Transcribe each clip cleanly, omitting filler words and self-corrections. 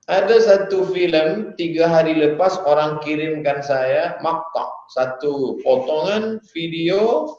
Ada satu filem 3 hari lepas orang kirimkan saya makta, satu potongan video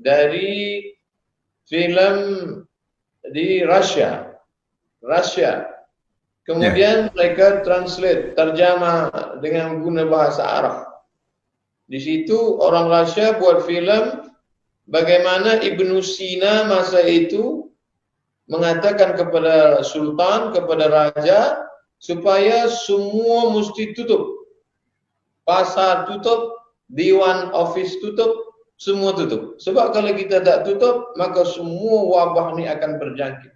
dari filem di Rusia. Kemudian mereka translate, terjemah dengan guna bahasa Arab. Di situ orang Rusia buat filem bagaimana Ibnu Sina masa itu mengatakan kepada sultan, kepada raja, supaya semua mesti tutup. Pasar tutup, Dewan Office tutup, semua tutup. Sebab kalau kita tak tutup, maka semua wabah ni akan berjangkit.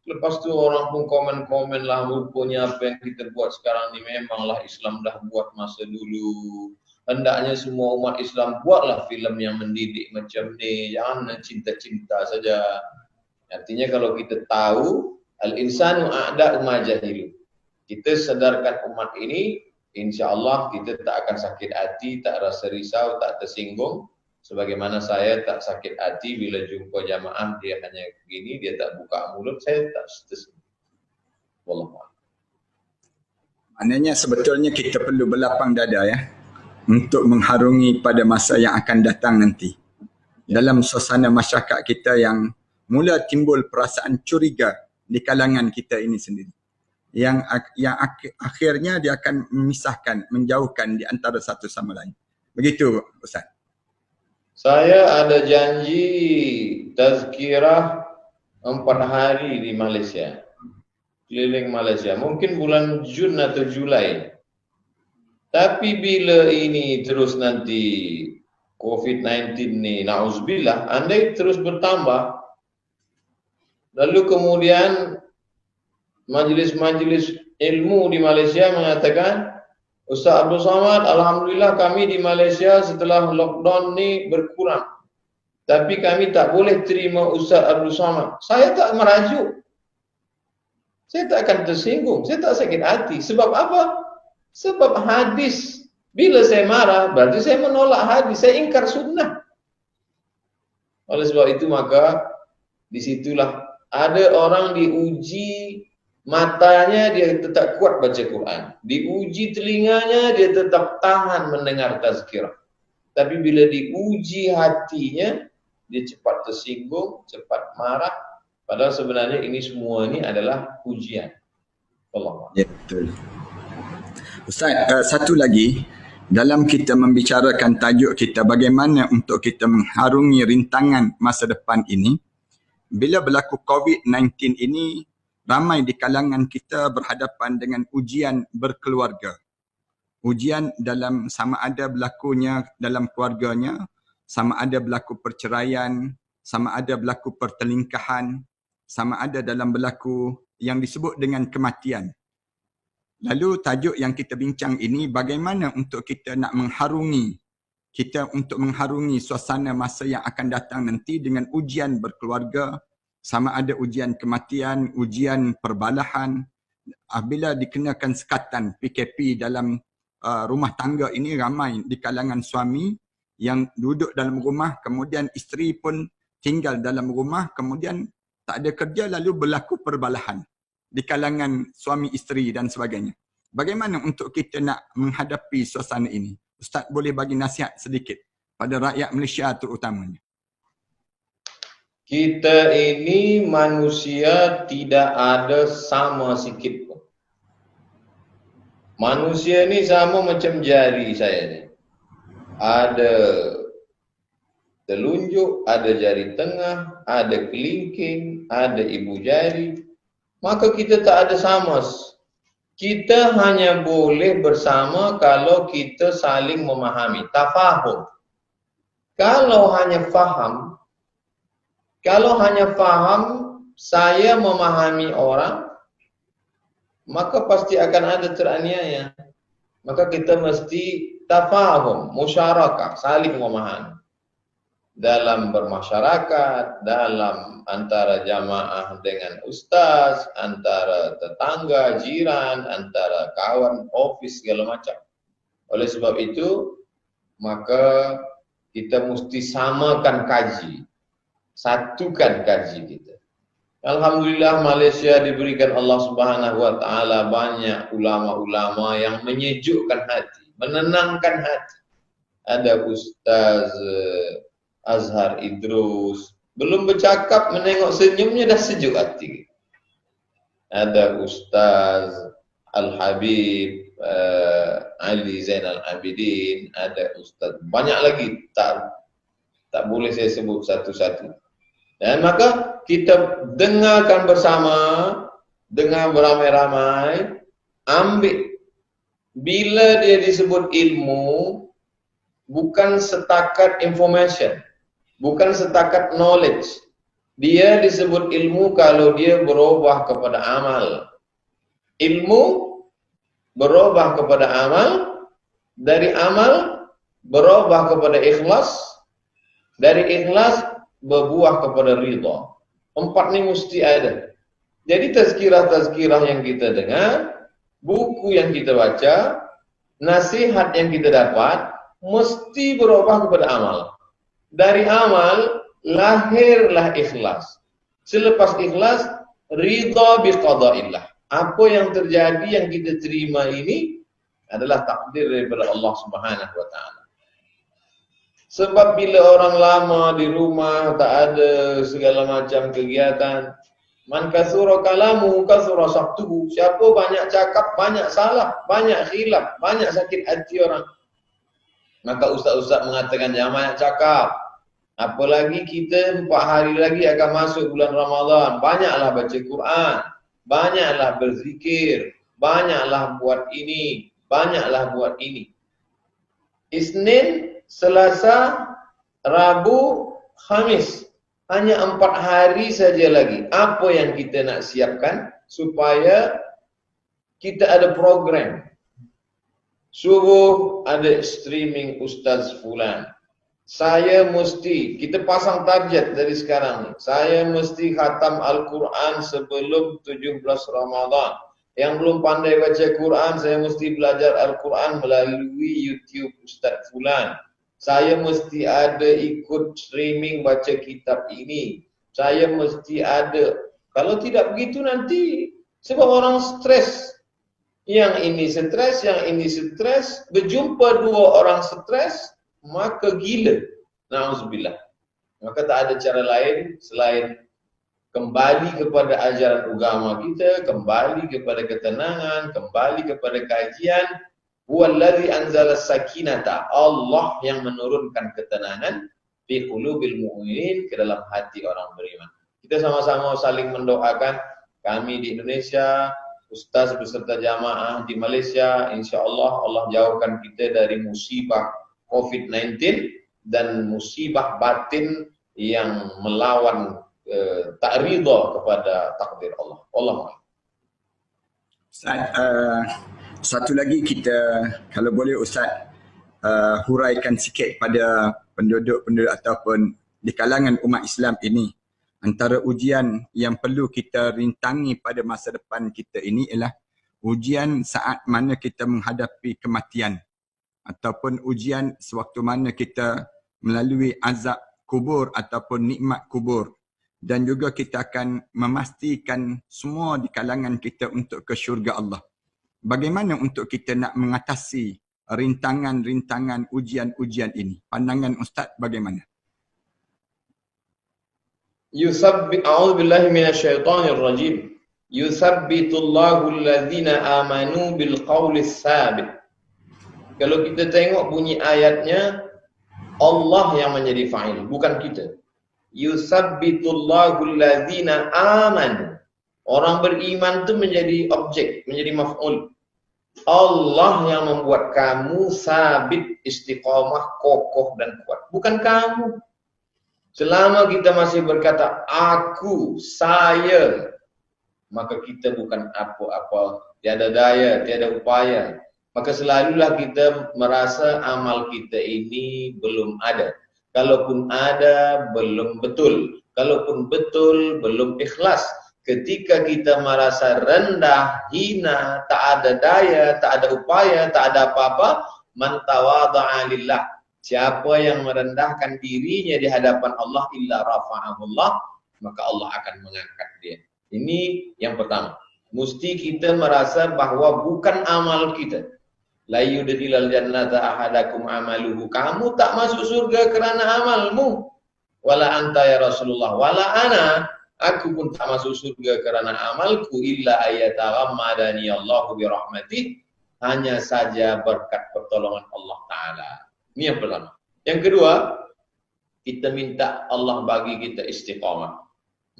Lepas tu orang pun komen-komen lah, rupanya apa yang kita buat sekarang ni memanglah Islam dah buat masa dulu. Hendaknya semua umat Islam buatlah filem yang mendidik macam ni. Jangan cinta-cinta saja. Artinya kalau kita tahu al-insanu a'da'u ma jahilu. Kita sedarkan umat ini, insya-Allah kita tak akan sakit hati, tak rasa risau, tak tersinggung. Sebagaimana saya tak sakit hati bila jumpa jamaah dia hanya begini, dia tak buka mulut, saya tak tersinggung. Wallahu a'lam. Maknanya sebetulnya kita perlu berlapang dada ya untuk mengharungi pada masa yang akan datang nanti. Dalam suasana masyarakat kita yang mula timbul perasaan curiga di kalangan kita ini sendiri. Yang akhirnya dia akan memisahkan, menjauhkan di antara satu sama lain. Begitu Ustaz. Saya ada janji tazkirah 4 hari di Malaysia. Keliling Malaysia. Mungkin bulan Jun atau Julai. Tapi bila ini terus nanti COVID-19 ni, na'udzubillah, andai terus bertambah, lalu kemudian majlis-majlis ilmu di Malaysia mengatakan, Ustaz Abdul Samad, alhamdulillah kami di Malaysia setelah lockdown ni berkurang. Tapi kami tak boleh terima Ustaz Abdul Samad. Saya tak merajuk. Saya tak akan tersinggung. Saya tak sakit hati. Sebab apa? Sebab hadis. Bila saya marah, berarti saya menolak hadis. Saya ingkar sunnah. Oleh sebab itu maka disitulah ada orang diuji matanya, dia tetap kuat baca Quran. Diuji telinganya, dia tetap tahan mendengar tazkirah. Tapi bila diuji hatinya, dia cepat tersinggung, cepat marah. Padahal sebenarnya ini semua ini adalah ujian. Allah. Ya, betul. Ustaz, satu lagi, dalam kita membicarakan tajuk kita bagaimana untuk kita mengharungi rintangan masa depan ini, bila berlaku COVID-19 ini, ramai di kalangan kita berhadapan dengan ujian berkeluarga. Ujian dalam sama ada berlakunya dalam keluarganya, sama ada berlaku perceraian, sama ada berlaku pertelingkahan, sama ada dalam berlaku yang disebut dengan kematian. Lalu tajuk yang kita bincang ini, bagaimana untuk kita nak mengharungi, untuk mengharungi suasana masa yang akan datang nanti dengan ujian berkeluarga, sama ada ujian kematian, ujian perbalahan. Bila dikenakan sekatan PKP dalam rumah tangga ini, ramai di kalangan suami yang duduk dalam rumah, kemudian isteri pun tinggal dalam rumah, kemudian tak ada kerja, lalu berlaku perbalahan di kalangan suami isteri dan sebagainya. Bagaimana untuk kita nak menghadapi suasana ini? Ustaz boleh bagi nasihat sedikit pada rakyat Malaysia terutamanya. Kita ini manusia tidak ada sama sikit pun. Manusia ni sama macam jari saya ni. Ada telunjuk, ada jari tengah, ada kelingking, ada ibu jari. Maka kita tak ada sama. Kita hanya boleh bersama kalau kita saling memahami. Tafahum. Kalau hanya faham, saya memahami orang, maka pasti akan ada teraniaya. Maka kita mesti tafahum, musyarakah, saling memahami. Dalam bermasyarakat, dalam antara jamaah dengan ustaz, antara tetangga, jiran, antara kawan, ofis, segala macam. Oleh sebab itu, maka kita mesti samakan kaji. Satukan kaji kita. Alhamdulillah Malaysia diberikan Allah Subhanahu wa taala banyak ulama-ulama yang menyejukkan hati, menenangkan hati. Ada Ustaz Azhar Idrus, belum bercakap menengok senyumnya dah sejuk hati. Ada Ustaz Al-Habib Ali Zainal Abidin, ada Ustaz, banyak lagi, tak boleh saya sebut satu-satu. Dan maka kita dengarkan bersama, dengar beramai-ramai, ambil. Bila dia disebut ilmu, bukan setakat information, bukan setakat knowledge. Dia disebut ilmu kalau dia berubah kepada amal. Ilmu berubah kepada amal, dari amal berubah kepada ikhlas, dari ikhlas berbuah kepada ridha. 4 ni mesti ada. Jadi tazkirah-tazkirah yang kita dengar, buku yang kita baca, nasihat yang kita dapat, mesti berubah kepada amal. Dari amal, lahirlah ikhlas. Selepas ikhlas, ridha biqada'illah. Apa yang terjadi, yang kita terima ini adalah takdir daripada Allah Subhanahu wa taala. Sebab bila orang lama di rumah, tak ada segala macam kegiatan, man kasura kalamu kasura sabtuhu. Siapa banyak cakap, banyak salah, banyak khilaf, banyak sakit hati orang. Maka ustaz-ustaz mengatakan jangan banyak cakap. Apalagi kita 4 hari lagi akan masuk bulan Ramadan. Banyaklah baca Quran, banyaklah berzikir, banyaklah buat ini, banyaklah buat ini. Isnin, Selasa, Rabu, Khamis. Hanya 4 hari saja lagi. Apa yang kita nak siapkan supaya kita ada program. Subuh ada streaming Ustaz Fulan. Saya mesti, kita pasang target dari sekarang ni. Saya mesti khatam Al-Quran sebelum 17 Ramadan. Yang belum pandai baca Quran, saya mesti belajar Al-Quran melalui YouTube Ustaz Fulan. Saya mesti ada ikut streaming baca kitab ini. Saya mesti ada. Kalau tidak begitu nanti, sebab orang stres. Yang ini stres, yang ini stres. Berjumpa 2 orang stres, maka gila. Na'udzubillah. Maka tak ada cara lain selain kembali kepada ajaran agama kita, kembali kepada ketenangan, kembali kepada kajian. Huwallazi anzala sakinata, Allah yang menurunkan ketenangan fi qulubil mu'minin, ke dalam hati orang beriman. Kita sama-sama saling mendoakan, kami di Indonesia, ustaz beserta jamaah di Malaysia, insya-Allah Allah jauhkan kita dari musibah COVID-19 dan musibah batin yang melawan tak ridha kepada takdir Allah. Allah. Satu lagi kita, kalau boleh Ustaz, huraikan sikit pada penduduk-penduduk ataupun di kalangan umat Islam ini, antara ujian yang perlu kita rintangi pada masa depan kita ini ialah ujian saat mana kita menghadapi kematian, ataupun ujian sewaktu mana kita melalui azab kubur ataupun nikmat kubur. Dan juga kita akan memastikan semua di kalangan kita untuk ke syurga Allah. Bagaimana untuk kita nak mengatasi rintangan-rintangan ujian-ujian ini? Pandangan Ustaz bagaimana? A'udzu billahi minasyaitonir rajim. Yuthabbitullahu alladhina amanu bil qawlis tsabit. Kalau kita tengok bunyi ayatnya, Allah yang menjadi fa'il, bukan kita. Yuthabbitullahu alladhina amanu. Orang beriman itu menjadi objek, menjadi maf'ul. Allah yang membuat kamu sabit, istiqamah, kokoh dan kuat. Bukan kamu. Selama kita masih berkata aku, saya, maka kita bukan apa-apa, tiada daya, tiada upaya. Maka selalulah kita merasa amal kita ini belum ada. Kalaupun ada, belum betul. Kalaupun betul, belum ikhlas. Ketika kita merasa rendah, hina, tak ada daya, tak ada upaya, tak ada apa-apa, man tawadha'a lillah. Siapa yang merendahkan dirinya di hadapan Allah illa rafa'ahullah, maka Allah akan mengangkat dia. Ini yang pertama. Mesti kita merasa bahwa bukan amal kita. La yudkhilal jannata ahadakum amaluhu. Kamu tak masuk surga kerana amalmu. Wala anta ya Rasulullah. Wala ana. Aku pun tak masuk surga kerana amalku. Illa ayataghammadani Allahu birahmatih. Hanya saja berkat pertolongan Allah Ta'ala. Ini yang pertama. Yang kedua, kita minta Allah bagi kita istiqamah.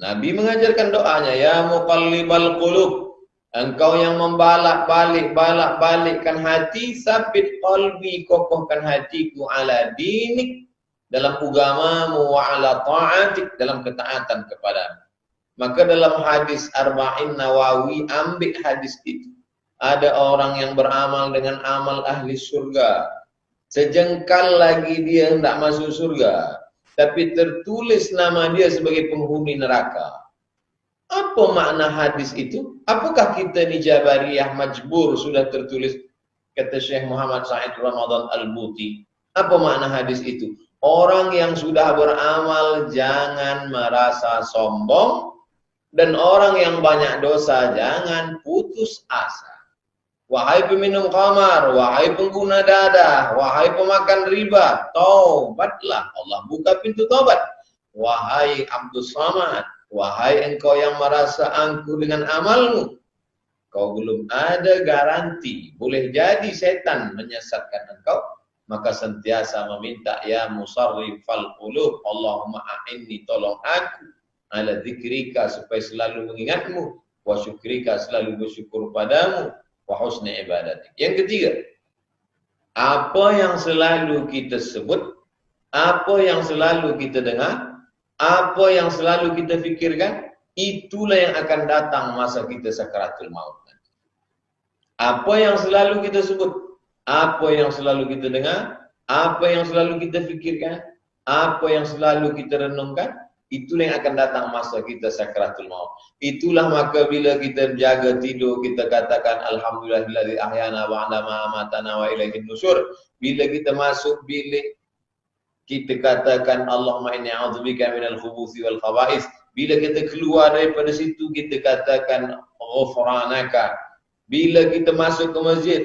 Nabi mengajarkan doanya, ya muqallibal qulub. Engkau yang membalak-balikkan hati, sabit qalbi, kokohkan hatiku ala dinik, dalam agamamu, wa ala ta'atik, dalam ketaatan kepadamu. Maka dalam hadis Arba'in Nawawi, ambil hadis itu. Ada orang yang beramal dengan amal ahli surga. Sejengkal lagi dia hendak masuk surga, tapi tertulis nama dia sebagai penghuni neraka. Apa makna hadis itu? Apakah kita ni Jabariyah majbur sudah tertulis? Kata Syekh Muhammad Said Ramadan Al-Buti. Apa makna hadis itu? Orang yang sudah beramal jangan merasa sombong, dan orang yang banyak dosa jangan putus asa. Wahai peminum khamar, wahai pengguna dadah, wahai pemakan riba, taubatlah, Allah buka pintu taubat. Wahai Abdus Samad, wahai engkau yang merasa angkuh dengan amalmu, kau belum ada garanti, boleh jadi setan menyesatkan engkau, maka sentiasa meminta, ya musarrifal qulub, Allahumma a'inni, tolong aku, ala dzikrika, supaya selalu mengingatmu, wa syukrika, selalu bersyukur padamu, wa husni ibadatik. Yang ketiga, apa yang selalu kita sebut, apa yang selalu kita dengar, apa yang selalu kita fikirkan, itulah yang akan datang masa kita sakaratul maut. Apa yang selalu kita sebut, apa yang selalu kita dengar, apa yang selalu kita fikirkan, apa yang selalu kita renungkan, itulah yang akan datang masa kita sakaratul maut. Itulah maka bila kita jaga tidur, kita katakan alhamdulillahilladzi ahyana ba'da ma amatana wa ilaihin nusyur. Bila kita masuk bilik, kita katakan Allahumma inni a'udzubika minal khubuthi wal khaba'is. Bila kita keluar daripada situ, kita katakan ghufranaka. Bila kita masuk ke masjid,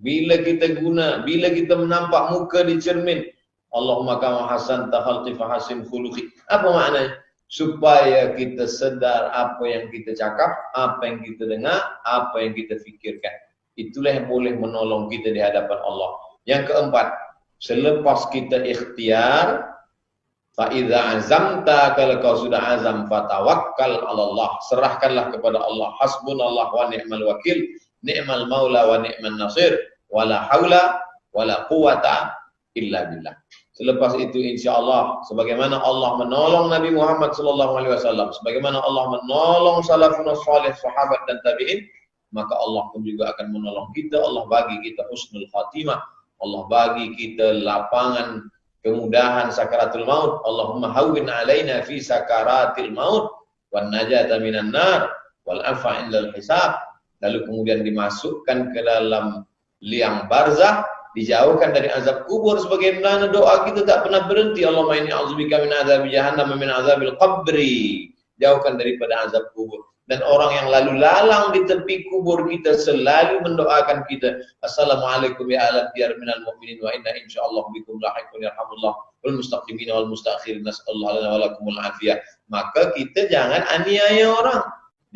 bila kita bila kita menampak muka di cermin, Allahumma kama hasanta khalqi fahasin khuluqi. Apa maknanya? Supaya kita sedar apa yang kita cakap, apa yang kita dengar, apa yang kita fikirkan. Itulah yang boleh menolong kita di hadapan Allah. Yang keempat, selepas kita ikhtiar, fa idza azamta, kalau kau sudah azam, fatawakkal 'ala Allah, serahkanlah kepada Allah. Hasbunallah wa ni'mal wakil, ni'mal maula wa ni'man nasir, wala haula wala quwata illa billah. Selepas itu insya-Allah, sebagaimana Allah menolong Nabi Muhammad sallallahu alaihi wasallam, sebagaimana Allah menolong salafun salih, sahabat dan tabi'in, maka Allah pun juga akan menolong kita. Allah bagi kita husnul khatimah, Allah bagi kita lapangan kemudahan sakaratul maut. Allahumma hawwin alaina fi sakaratil maut wan najata minan nar wal afa indal hisab. Lalu kemudian dimasukkan ke dalam liang barzakh, dijauhkan dari azab kubur, sebagaimana doa kita tak pernah berhenti. Allahumma inni a'udzubika min azabi jahannam wa min azabil qabri. Jauhkan daripada azab kubur. Dan orang yang lalu lalang di tepi kubur kita selalu mendoakan kita, assalamualaikum ya ahla diyar minal mu'minin wa inna insyaallah bikum lahiqun yarhamullah wal mustaqimin wal mustaakhirin, nasallahu lana wa lakumul afiyah. Maka kita jangan aniaya orang,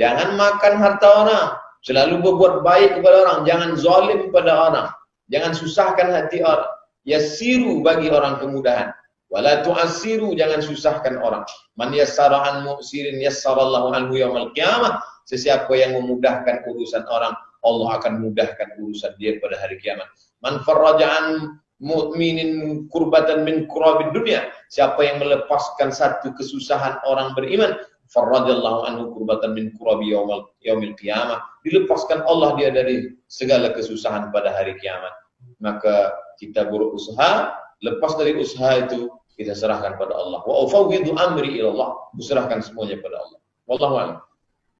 jangan makan harta orang, selalu berbuat baik kepada orang, jangan zalim pada orang, jangan susahkan hati orang. Yassiru, bagi orang kemudahan. Wala tu'assiru, jangan susahkan orang. Man yassara an mu'sirin yassarallahu anhu yaumal qiyamah. Sesiapa yang memudahkan urusan orang, Allah akan mudahkan urusan dia pada hari kiamat. Man farraja an mu'minin kurbatan min kurabid dunya. Siapa yang melepaskan satu kesusahan orang beriman, farrajallahu anhu kurbatan min kurabi yaumil qiyamah. Dilepaskan Allah dia dari segala kesusahan pada hari kiamat. Maka kita berusaha, lepas dari usaha itu kita serahkan pada Allah. Wa ufawwidu amri ila Allah, serahkan semuanya pada Allah. Wallahu a'lam.